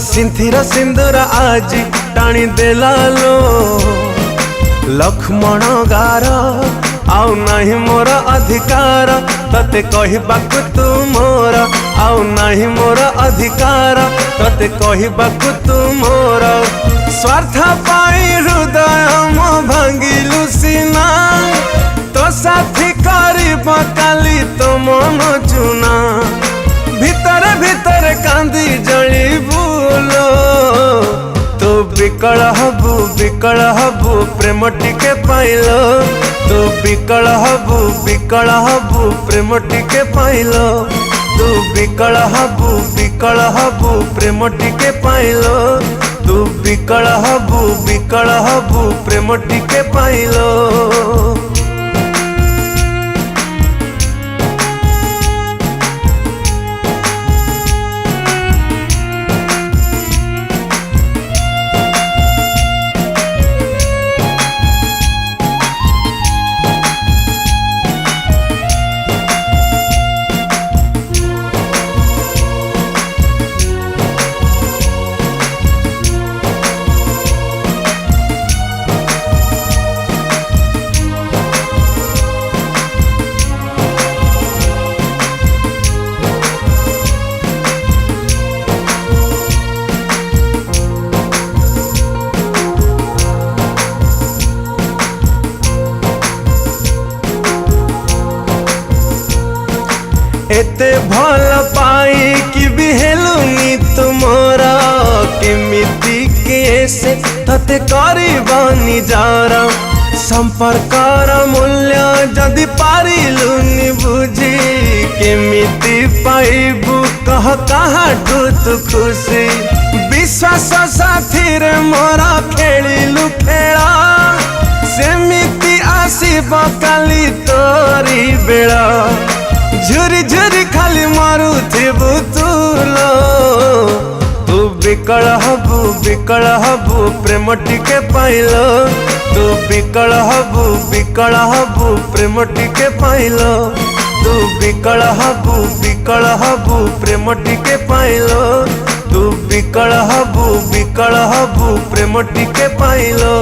सिंथिर सिंदूर आज टाणी देलालो लक्ष्मण गार आउ नहीं मोर अधिकार तते कहबाकु तू मोर आउ नहीं मोर अधिकार तते कहबाकु तू मोर स्वार्थ पाई हृदय मो भांगिलु सीना तो साथी करिब काली तो मन चुना भितर भितर कांदी जली बुलो तू विकल हबु प्रेम टिके पाइलो तू विकल हबु प्रेम टिके पाइलो तू विकल हबु प्रेम टिके पाइलो तू विकल हबु प्रेम टिके पाइलो। एते भल पाई कि बिहेलुनी तुमरा केमिति केसे तते करिबानी जारा संपर्कर मूल्य जदि पारिलुनी बुझी केमिति पाइबु कह काहाठु तू खुशी विश्वास साथी रे मोरा खेलिलु खेला सेमिति आसीब काली तोरी बेला झुरी झुरी खाली मारू थिबु तुलो तू विकल हबु प्रेम टिके पाइलो तू विकल हबु प्रेम टिके पाइलो तू विकल हबु प्रेम टिके पाइलो तू विकल हबु प्रेम टिके पाइलो।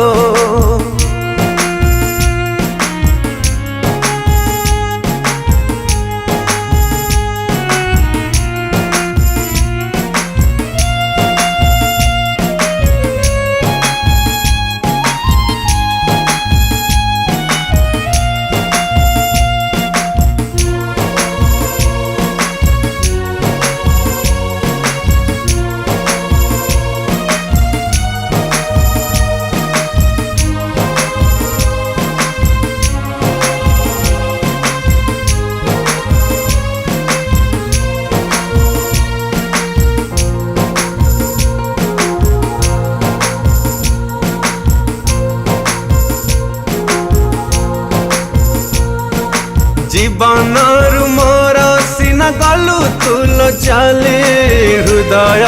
जीवन मोर सीना गलु तुलो चली हृदय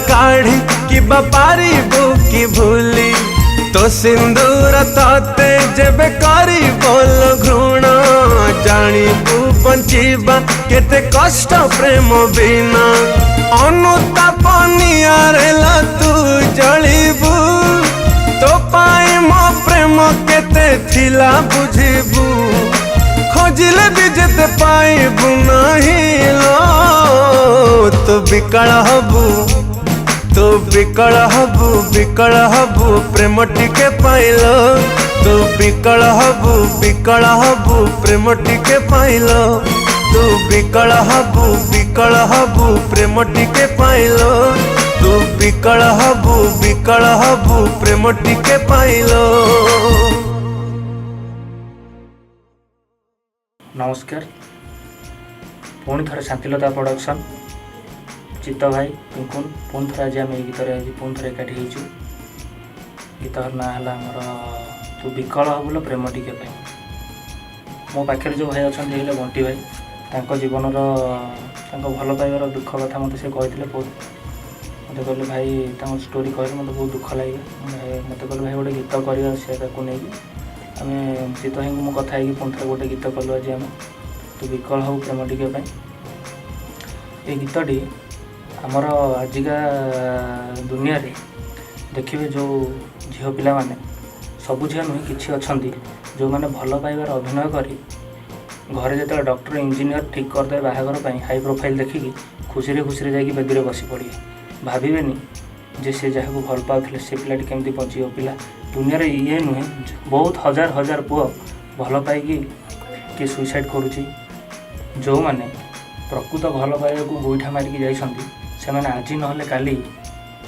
काढ़ी कि पारिबु कि भूली तो सिंदूर तते जेबे करी बोल घृण जानिबु बंचिबा केते कष्ट प्रेम बिना अनुताप नियारेला तू जलिबु तो पाई मो प्रेम केते थिला बुझिबु खोजिले भी जेते पाइबु नहीं लो तो विकल हबु प्रेम टिके पाइलो तू विकल हबु प्रेम टिके पाइलो तू विकल हबु प्रेम टिके पाइलो तू विकल हबु प्रेम टिके पाइलो। नमस्कार पुणी थे शांतिलता प्रोडक्शन चित्त भाई पिंकुन पुणी थे आज आम गीत पुणी थे एकाठी होचु गीतर ना है आमर तू विकल हबुल प्रेम टिके मो पाखे जो भाई अच्छा बंटी भाई तांको जीवन भल पाइबार दुख कथा मत से कहते बहुत मत कहले भाई स्टोरी कहले मत बहुत दुख लगे मत कहले भाई गोटे गीत कर आम चित्त भाई मो कथा पुणी थे गोटे गीत कलु आज आम तू विकल हबु प्रेम टिके ये गीतटी आमर आजिका दुनिया रे देखिए जो झील पिला माने सबु झील नुहे किसी अच्छा जो मैंने भल पाइबार अभिनय करी घरे जो डॉक्टर इंजीनियर ठीक करदे बाहागर हाई प्रोफाइल देखिकी खुशी खुशी जाकि बेदी में बसी पड़े भावेनि जे से जहाँ भल पाते से पिलाटी केमती बचिव पिला दुनिया रे ये नुहे बहुत हजार हजार पुओ भल पाइकी किए सुइसाइड करुच्ची जो मैंने प्रकृत भल पाइबा को गोईठा मारिकी जाइछंती से मैंने आज नहले काली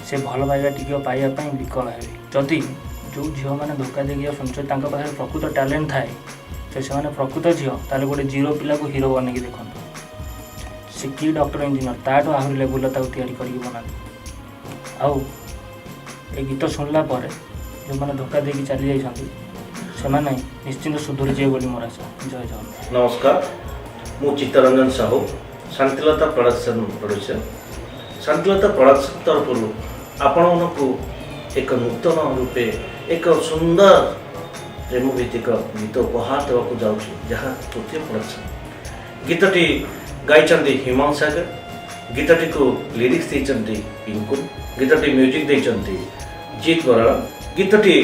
से भल पाइबा टिके पाइबापी विकल हे जदि जो झील मैंने धोखा देगी आसुन पाखे प्रकृत टैलेंट थाए तो से प्रकृत झील ताले गोटे जीरो पिला को हीरो बनैकी देखते से कि डॉक्टर इंजीनियर ताठू आहरी लेवल या बना आउ ए गीत शुणला जो मैंने धोखा देकी चली जाइछंती से निश्चिंत सुधरी जाए बोली मोर आशा। जय जगन्नाथ। नमस्कार, मु Chittaranjan Sahu Shantilata production producer. Shantilata production तरफ आपण को एक नूतन रूपे एक सुंदर प्रेम भित्तिक गीत उपहार देवाक जाऊँ जहाँ तृतीय प्रोडक्शन। गीतटी गाइचंदी हिमांशु सागर, गीतटी को लिरिक्स देइचंदी पिंकुन, गीतटी म्यूजिक देइचंदी जीत बराड़। गीतटी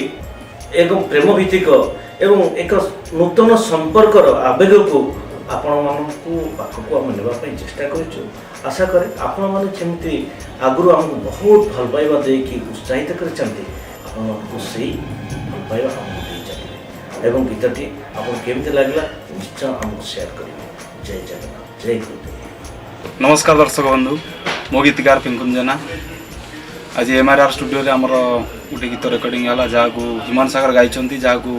एक प्रेम भित्तिक एवं एक नूतन संपर्कर आवेग को आपण मानू पाखक आम नापी चेष्टा करूँ। आशा करे आपण मैंने आगु आमको बहुत भल पाइबा देकी उत्साहित करते से भल पाइबा आमको दे चलिए एवं गीतटी आपको केमती लगला निश्चय आमको शेयर करेंगे। जय जगन्नाथ, जय गुरुदेव। नमस्कार दर्शक बंधु, मो गीतकार पिंकुन जेना। आज MRR स्टूडियो आमर गोटे गीत रेकर्डिंग है जहाँ को हिमांशु सागर गाई जहाँ को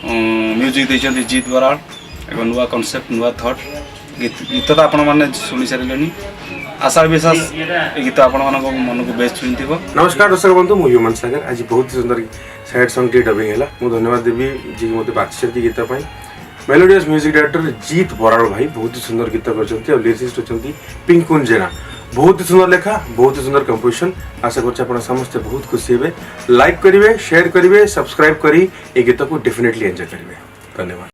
म्यूजिक देते जीत बराड़। एक नुआ कॉन्सेप्ट नुआ थॉट गीत तो आपण मैंने शुणी सारे। आशा विश्वास ये गीत आपण मन को बेस्ट छुई। नमस्कार दर्शक बंधु, मु हिमांशु सागर। आज बहुत सुंदर सैड सॉन्ग टी डबिंग है। मुझे धन्यवाद देवी जी मत बाछी गीत मेलोडियस म्यूजिक डायरेक्टर जीत बराड़ भाई बहुत ही सुंदर गीत कर लिरिसिस्ट अच्छा पिंकुन जेना। बहुत ही सुंदर लेखा, बहुत ही सुंदर कंपोजिशन। आशा कर समस्ते बहुत खुशी हे। लाइक करेंगे, शेयर करेंगे, सब्सक्राइब करी ए गीत को डेफिनेटली एंजॉय करेंगे। धन्यवाद।